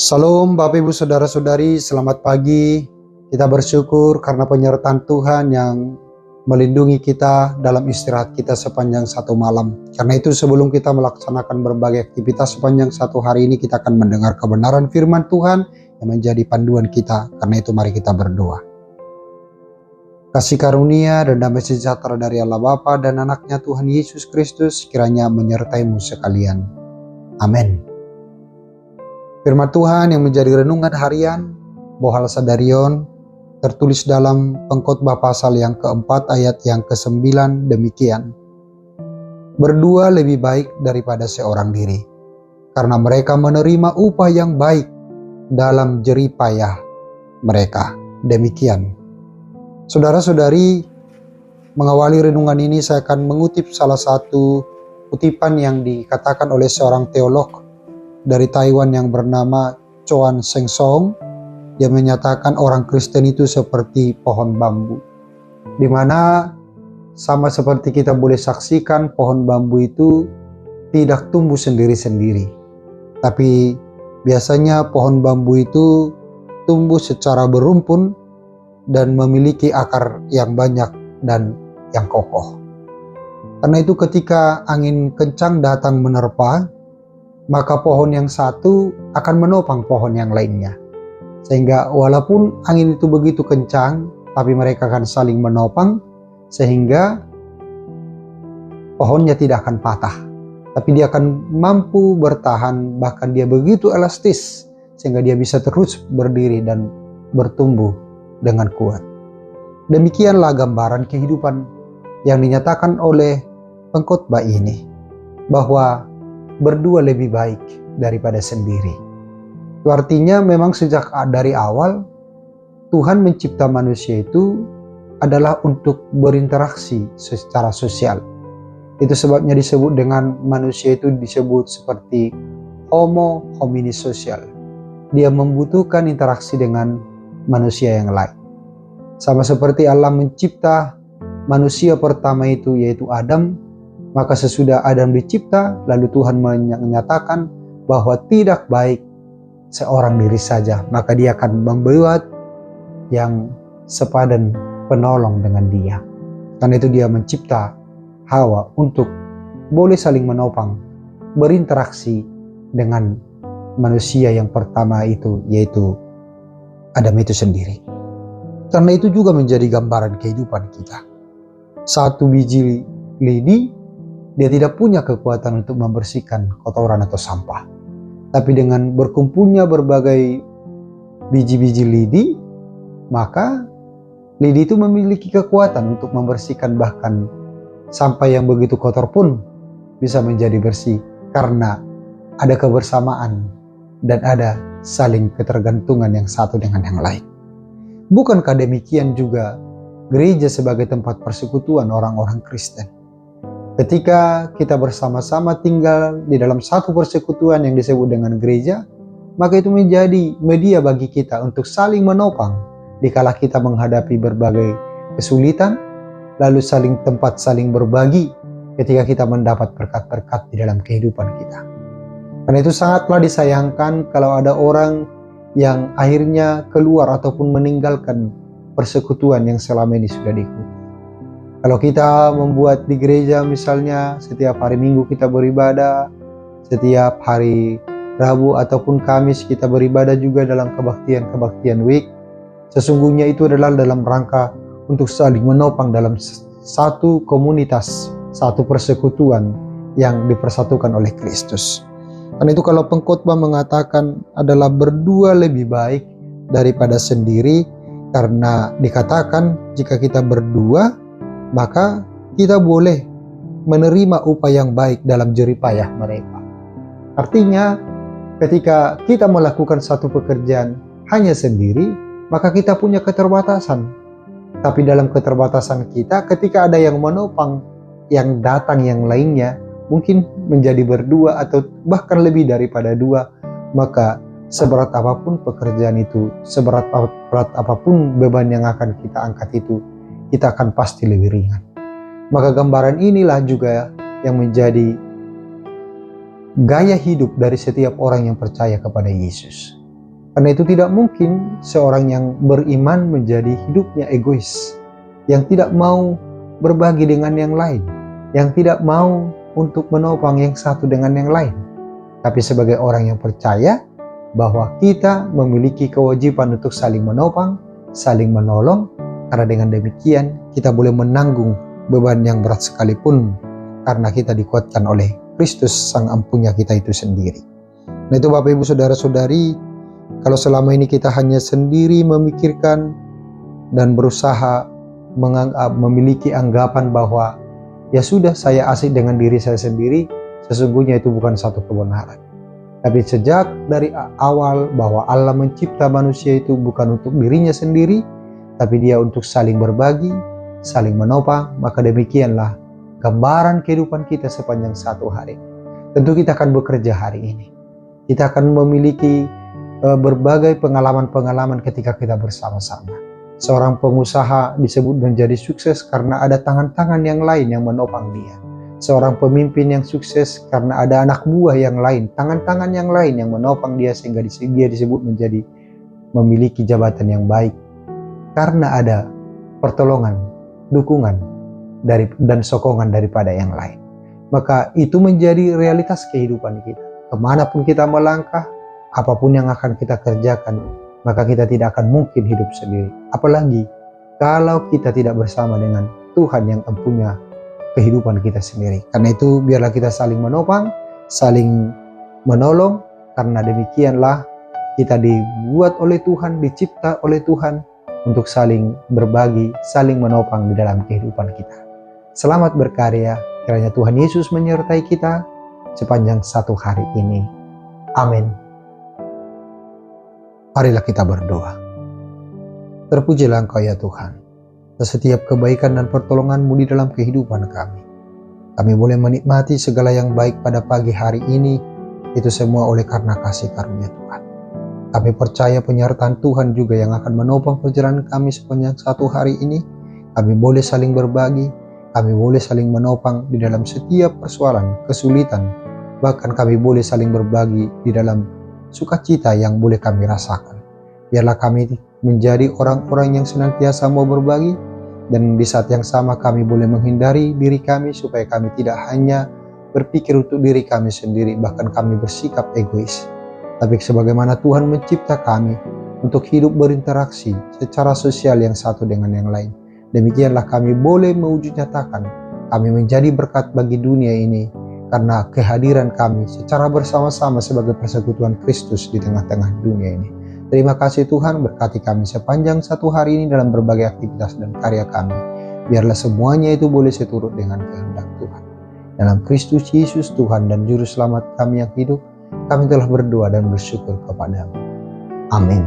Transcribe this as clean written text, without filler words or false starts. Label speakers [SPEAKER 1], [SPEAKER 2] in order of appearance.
[SPEAKER 1] Salam Bapak Ibu Saudara-saudari, selamat pagi. Kita bersyukur karena penyertaan Tuhan yang melindungi kita dalam istirahat kita sepanjang satu malam. Karena itu sebelum kita melaksanakan berbagai aktivitas sepanjang satu hari ini, kita akan mendengar kebenaran firman Tuhan yang menjadi panduan kita. Karena itu mari kita berdoa. Kasih karunia dan damai sejahtera dari Allah Bapa dan anaknya Tuhan Yesus Kristus kiranya menyertaimu sekalian. Amin. Firman Tuhan yang menjadi renungan harian Bohal Sadarion tertulis dalam Pengkhotbah pasal yang keempat ayat yang ke-9 demikian. Berdua lebih baik daripada seorang diri, karena mereka menerima upah yang baik dalam jerih payah mereka. Demikian. Saudara-saudari, mengawali renungan ini saya akan mengutip salah satu kutipan yang dikatakan oleh seorang teolog dari Taiwan yang bernama Chuan Sheng Song. Dia menyatakan orang Kristen itu seperti pohon bambu, di mana sama seperti kita boleh saksikan pohon bambu itu tidak tumbuh sendiri-sendiri, tapi biasanya pohon bambu itu tumbuh secara berumpun dan memiliki akar yang banyak dan yang kokoh. Karena itu ketika angin kencang datang menerpa, maka pohon yang satu akan menopang pohon yang lainnya. Sehingga walaupun angin itu begitu kencang, tapi mereka akan saling menopang, sehingga pohonnya tidak akan patah. Tapi dia akan mampu bertahan, bahkan dia begitu elastis, sehingga dia bisa terus berdiri dan bertumbuh dengan kuat. Demikianlah gambaran kehidupan yang dinyatakan oleh pengkhotbah ini, bahwa berdua lebih baik daripada sendiri. Itu artinya memang sejak dari awal Tuhan mencipta manusia itu adalah untuk berinteraksi secara sosial. Itu sebabnya disebut dengan manusia itu disebut seperti homo hominis sosial. Dia membutuhkan interaksi dengan manusia yang lain. Sama seperti Allah mencipta manusia pertama itu yaitu Adam. Maka sesudah Adam dicipta, lalu Tuhan menyatakan bahwa tidak baik seorang diri saja, maka dia akan membuat yang sepadan penolong dengan dia. Karena itu dia mencipta Hawa untuk boleh saling menopang, berinteraksi dengan manusia yang pertama itu, yaitu Adam itu sendiri. Karena itu juga menjadi gambaran kehidupan kita. Satu biji lidi, dia tidak punya kekuatan untuk membersihkan kotoran atau sampah. Tapi dengan berkumpulnya berbagai biji-biji lidi, maka lidi itu memiliki kekuatan untuk membersihkan bahkan sampah yang begitu kotor pun bisa menjadi bersih. Karena ada kebersamaan dan ada saling ketergantungan yang satu dengan yang lain. Bukankah demikian juga gereja sebagai tempat persekutuan orang-orang Kristen? Ketika kita bersama-sama tinggal di dalam satu persekutuan yang disebut dengan gereja, maka itu menjadi media bagi kita untuk saling menopang dikala kita menghadapi berbagai kesulitan, lalu tempat saling berbagi ketika kita mendapat berkat-berkat di dalam kehidupan kita. Karena itu sangatlah disayangkan kalau ada orang yang akhirnya keluar ataupun meninggalkan persekutuan yang selama ini sudah diikuti. Kalau kita membuat di gereja misalnya setiap hari Minggu kita beribadah, setiap hari Rabu ataupun Kamis kita beribadah juga dalam kebaktian week, sesungguhnya itu adalah dalam rangka untuk saling menopang dalam satu komunitas, satu persekutuan yang dipersatukan oleh Kristus. Karena itu kalau pengkhotbah mengatakan adalah berdua lebih baik daripada sendiri, karena dikatakan jika kita berdua, maka kita boleh menerima upah yang baik dalam jerih payah mereka. Artinya, ketika kita melakukan satu pekerjaan hanya sendiri, maka kita punya keterbatasan. Tapi dalam keterbatasan kita, ketika ada yang menopang, yang datang yang lainnya, mungkin menjadi berdua atau bahkan lebih daripada dua, maka seberat apapun pekerjaan itu, seberat apapun beban yang akan kita angkat itu, kita akan pasti lebih ringan. Maka gambaran inilah juga yang menjadi gaya hidup dari setiap orang yang percaya kepada Yesus. Karena itu tidak mungkin seorang yang beriman menjadi hidupnya egois, yang tidak mau berbagi dengan yang lain, yang tidak mau untuk menopang yang satu dengan yang lain. Tapi sebagai orang yang percaya bahwa kita memiliki kewajiban untuk saling menopang, saling menolong, karena dengan demikian kita boleh menanggung beban yang berat sekalipun, karena kita dikuatkan oleh Kristus Sang Empunya kita itu sendiri. Nah itu Bapak Ibu Saudara-saudari, kalau selama ini kita hanya sendiri memikirkan dan berusaha memiliki anggapan bahwa ya sudah, saya asik dengan diri saya sendiri, sesungguhnya itu bukan satu kebenaran. Tapi sejak dari awal bahwa Allah mencipta manusia itu bukan untuk dirinya sendiri, tapi dia untuk saling berbagi, saling menopang, maka demikianlah gambaran kehidupan kita sepanjang satu hari. Tentu kita akan bekerja hari ini. Kita akan memiliki berbagai pengalaman-pengalaman ketika kita bersama-sama. Seorang pengusaha disebut menjadi sukses karena ada tangan-tangan yang lain yang menopang dia. Seorang pemimpin yang sukses karena ada anak buah yang lain, tangan-tangan yang lain yang menopang dia, sehingga dia disebut menjadi memiliki jabatan yang baik. Karena ada pertolongan, dukungan dan sokongan daripada yang lain. Maka itu menjadi realitas kehidupan kita. Kemanapun kita melangkah, apapun yang akan kita kerjakan, maka kita tidak akan mungkin hidup sendiri. Apalagi kalau kita tidak bersama dengan Tuhan yang empunya kehidupan kita sendiri. Karena itu biarlah kita saling menopang, saling menolong, karena demikianlah kita dibuat oleh Tuhan, dicipta oleh Tuhan untuk saling berbagi, saling menopang di dalam kehidupan kita. Selamat berkarya, kiranya Tuhan Yesus menyertai kita sepanjang satu hari ini. Amin. Marilah kita berdoa. Terpujilah Engkau ya Tuhan, atas setiap kebaikan dan pertolongan-Mu di dalam kehidupan kami. Kami boleh menikmati segala yang baik pada pagi hari ini, itu semua oleh karena kasih karunia Tuhan. Kami percaya penyertaan Tuhan juga yang akan menopang perjalanan kami sepanjang satu hari ini. Kami boleh saling berbagi, kami boleh saling menopang di dalam setiap persoalan, kesulitan, bahkan kami boleh saling berbagi di dalam sukacita yang boleh kami rasakan. Biarlah kami menjadi orang-orang yang senantiasa mau berbagi, dan di saat yang sama kami boleh menghindari diri kami supaya kami tidak hanya berpikir untuk diri kami sendiri, bahkan kami bersikap egois. Tapi sebagaimana Tuhan mencipta kami untuk hidup berinteraksi secara sosial yang satu dengan yang lain, demikianlah kami boleh mewujud nyatakan kami menjadi berkat bagi dunia ini, karena kehadiran kami secara bersama-sama sebagai persekutuan Kristus di tengah-tengah dunia ini. Terima kasih Tuhan, berkati kami sepanjang satu hari ini dalam berbagai aktivitas dan karya kami. Biarlah semuanya itu boleh seturut dengan kehendak Tuhan. Dalam Kristus Yesus Tuhan dan Juru Selamat kami yang hidup, kami telah berdoa dan bersyukur kepada-Mu. Amin.